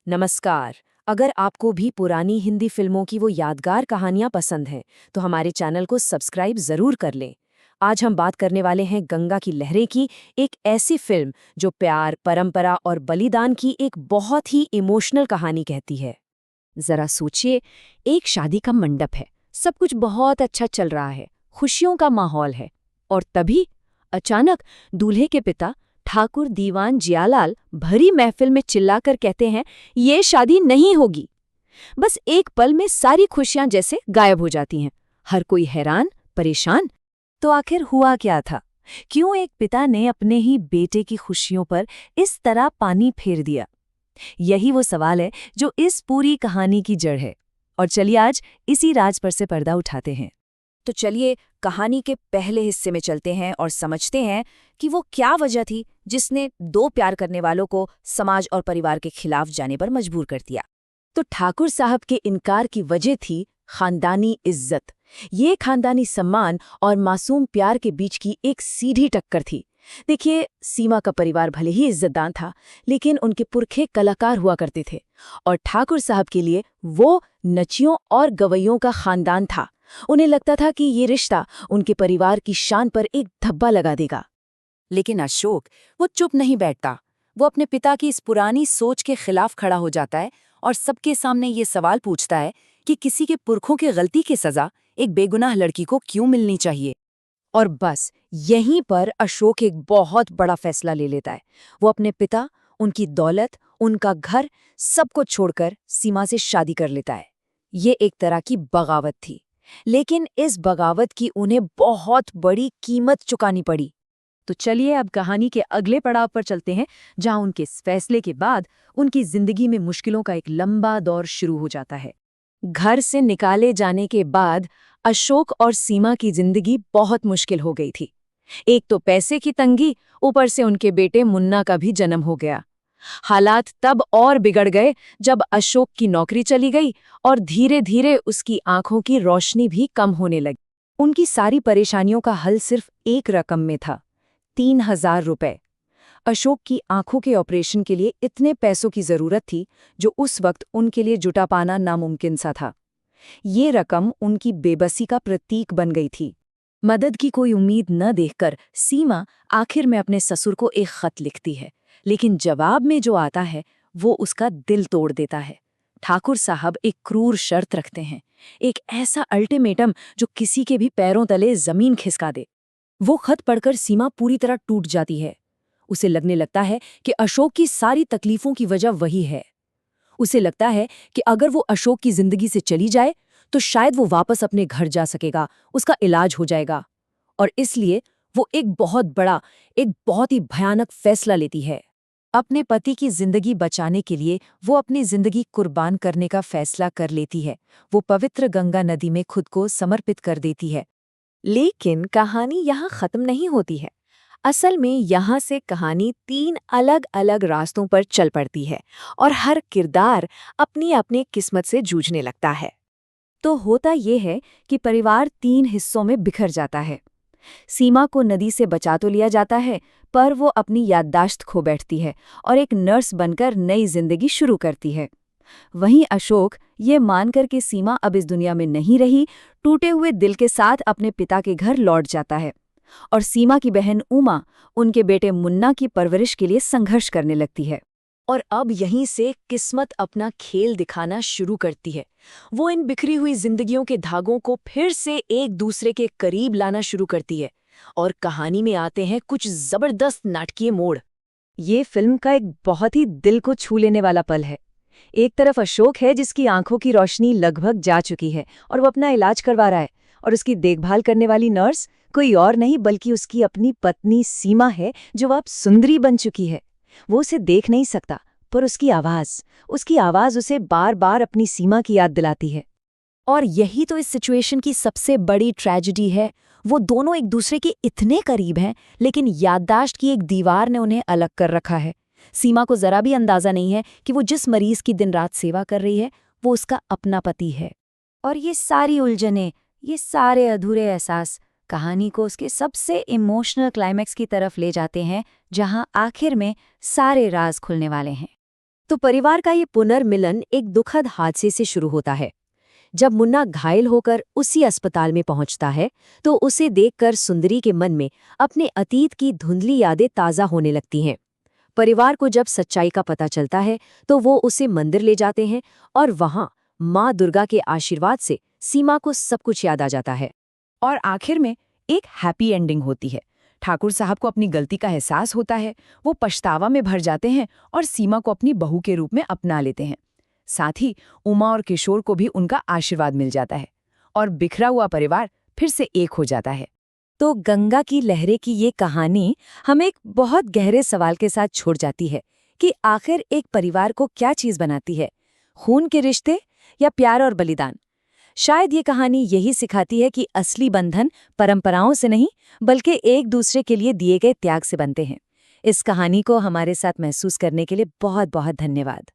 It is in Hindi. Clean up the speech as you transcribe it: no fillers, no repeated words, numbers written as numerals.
नमस्कार। अगर आपको भी पुरानी हिंदी फिल्मों की वो यादगार कहानियां पसंद हैं, तो हमारे चैनल को सब्सक्राइब जरूर कर लें। आज हम बात करने वाले हैं गंगा की लहरें की, एक ऐसी फिल्म जो प्यार, परंपरा और बलिदान की एक बहुत ही इमोशनल कहानी कहती है। जरा सोचिए, एक शादी का मंडप है, सब कुछ बहुत अच्छा चल रहा है, खुशियों का माहौल है, और तभी अचानक दूल्हे के पिता ठाकुर दीवान जियालाल भरी महफिल में चिल्लाकर कहते हैं, ये शादी नहीं होगी। बस एक पल में सारी खुशियां जैसे गायब हो जाती हैं। हर कोई हैरान, परेशान। तो आखिर हुआ क्या था? क्यों एक पिता ने अपने ही बेटे की खुशियों पर इस तरह पानी फेर दिया? यही वो सवाल है जो इस पूरी कहानी की जड़ है। और चलिए आज इसी राज पर से पर्दा उठाते हैं। तो चलिए कहानी के पहले हिस्से में चलते हैं और समझते हैं कि वो क्या वजह थी जिसने दो प्यार करने वालों को समाज और परिवार के खिलाफ जाने पर मजबूर कर दिया। तो ठाकुर साहब के इनकार की वजह थी खानदानी इज्जत। ये खानदानी सम्मान और मासूम प्यार के बीच की एक सीधी टक्कर थी। देखिए, सीमा का परिवार भले ही इज्जतदान था, लेकिन उनके पुरखे कलाकार हुआ करते थे, और ठाकुर साहब के लिए वो नचियों और गवैयों का खानदान था। उन्हें लगता था कि ये रिश्ता उनके परिवार की शान पर एक धब्बा लगा देगा। लेकिन अशोक, वो चुप नहीं बैठता। वो अपने पिता की इस पुरानी सोच के खिलाफ खड़ा हो जाता है और सबके सामने ये सवाल पूछता है कि किसी के पुरखों की गलती की सजा एक बेगुनाह लड़की को क्यों मिलनी चाहिए। और बस यहीं पर अशोक एक बहुत बड़ा फैसला ले लेता है। वो अपने पिता, उनकी दौलत, उनका घर, सबको छोड़कर सीमा से शादी कर लेता है। ये एक तरह की बगावत थी, लेकिन इस बगावत की उन्हें बहुत बड़ी कीमत चुकानी पड़ी। तो चलिए अब कहानी के अगले पड़ाव पर चलते हैं, जहां उनके इस फैसले के बाद उनकी जिंदगी में मुश्किलों का एक लंबा दौर शुरू हो जाता है। घर से निकाले जाने के बाद अशोक और सीमा की जिंदगी बहुत मुश्किल हो गई थी। एक तो पैसे की तंगी, ऊपर से उनके बेटे मुन्ना का भी जन्म हो गया। हालात तब और बिगड़ गए जब अशोक की नौकरी चली गई और धीरे धीरे उसकी आंखों की रोशनी भी कम होने लगी। उनकी सारी परेशानियों का हल सिर्फ एक रकम में था, 3,000 रुपए। अशोक की आंखों के ऑपरेशन के लिए इतने पैसों की जरूरत थी, जो उस वक्त उनके लिए जुटा पाना नामुमकिन सा था। ये रकम उनकी बेबसी का प्रतीक बन गई थी। मदद की कोई उम्मीद न देखकर सीमा आखिर में अपने ससुर को एक खत लिखती है, लेकिन जवाब में जो आता है वो उसका दिल तोड़ देता है। ठाकुर साहब एक क्रूर शर्त रखते हैं, एक ऐसा अल्टीमेटम जो किसी के भी पैरों तले जमीन खिसका दे। वो खत पढ़कर सीमा पूरी तरह टूट जाती है। उसे लगने लगता है कि अशोक की सारी तकलीफों की वजह वही है। उसे लगता है कि अगर वो अशोक की जिंदगी से चली जाए तो शायद वो वापस अपने घर जा सकेगा, उसका इलाज हो जाएगा। और इसलिए वो एक बहुत ही भयानक फैसला लेती है। अपने पति की जिंदगी बचाने के लिए वो अपनी जिंदगी कुर्बान करने का फैसला कर लेती है। वो पवित्र गंगा नदी में खुद को समर्पित कर देती है। लेकिन कहानी यहाँ खत्म नहीं होती है। असल में यहाँ से कहानी 3 अलग-अलग रास्तों पर चल पड़ती है, और हर किरदार अपनी अपनी किस्मत से जूझने लगता है। तो होता ये है कि परिवार 3 हिस्सों में बिखर जाता है। सीमा को नदी से बचा तो लिया जाता है, पर वो अपनी याददाश्त खो बैठती है और एक नर्स बनकर नई जिंदगी शुरू करती है। वहीं अशोक, ये मानकर कि सीमा अब इस दुनिया में नहीं रही, टूटे हुए दिल के साथ अपने पिता के घर लौट जाता है। और सीमा की बहन उमा उनके बेटे मुन्ना की परवरिश के लिए संघर्ष करने लगती है। और अब यहीं से किस्मत अपना खेल दिखाना शुरू करती है। वो इन बिखरी हुई जिंदगियों के धागों को फिर से एक दूसरे के करीब लाना शुरू करती है। और कहानी में आते हैं कुछ जबरदस्त नाटकीय मोड़। ये फिल्म का एक बहुत ही दिल को छू लेने वाला पल है। एक तरफ अशोक है जिसकी आंखों की रोशनी लगभग जा चुकी है और वो अपना इलाज करवा रहा है, और उसकी देखभाल करने वाली नर्स कोई और नहीं बल्कि उसकी अपनी पत्नी सीमा है, जो अब सुंदरी बन चुकी है। वो उसे देख नहीं सकता, पर उसकी आवाज उसे बार बार अपनी सीमा की याद दिलाती है। और यही तो इस सिचुएशन की सबसे बड़ी ट्रेजेडी है। वो दोनों एक दूसरे के इतने करीब हैं, लेकिन याददाश्त की एक दीवार ने उन्हें अलग कर रखा है। सीमा को जरा भी अंदाजा नहीं है कि वो जिस मरीज की दिन रात सेवा कर रही है वो उसका अपना पति है। और ये सारी उलझनें, ये सारे अधूरे एहसास कहानी को उसके सबसे इमोशनल क्लाइमैक्स की तरफ ले जाते हैं, जहां आखिर में सारे राज खुलने वाले हैं। तो परिवार का ये पुनर्मिलन एक दुखद हादसे से शुरू होता है। जब मुन्ना घायल होकर उसी अस्पताल में पहुंचता है तो उसे देखकर सुंदरी के मन में अपने अतीत की धुंधली यादें ताज़ा होने लगती हैं। परिवार को जब सच्चाई का पता चलता है तो वो उसे मंदिर ले जाते हैं और वहां माँ दुर्गा के आशीर्वाद से सीमा को सब कुछ याद आ जाता है। और आखिर में एक हैप्पी एंडिंग होती है। ठाकुर साहब को अपनी गलती का एहसास होता है, वो पछतावा में भर जाते हैं और सीमा को अपनी बहू के रूप में अपना लेते हैं। साथ ही उमा और किशोर को भी उनका आशीर्वाद मिल जाता है और बिखरा हुआ परिवार फिर से एक हो जाता है। तो गंगा की लहरें की ये कहानी हमें एक बहुत गहरे सवाल के साथ छोड़ जाती है कि आखिर एक परिवार को क्या चीज बनाती है, खून के रिश्ते या प्यार और बलिदान। शायद ये कहानी यही सिखाती है कि असली बंधन परंपराओं से नहीं बल्कि एक दूसरे के लिए दिए गए त्याग से बनते हैं। इस कहानी को हमारे साथ महसूस करने के लिए बहुत बहुत धन्यवाद।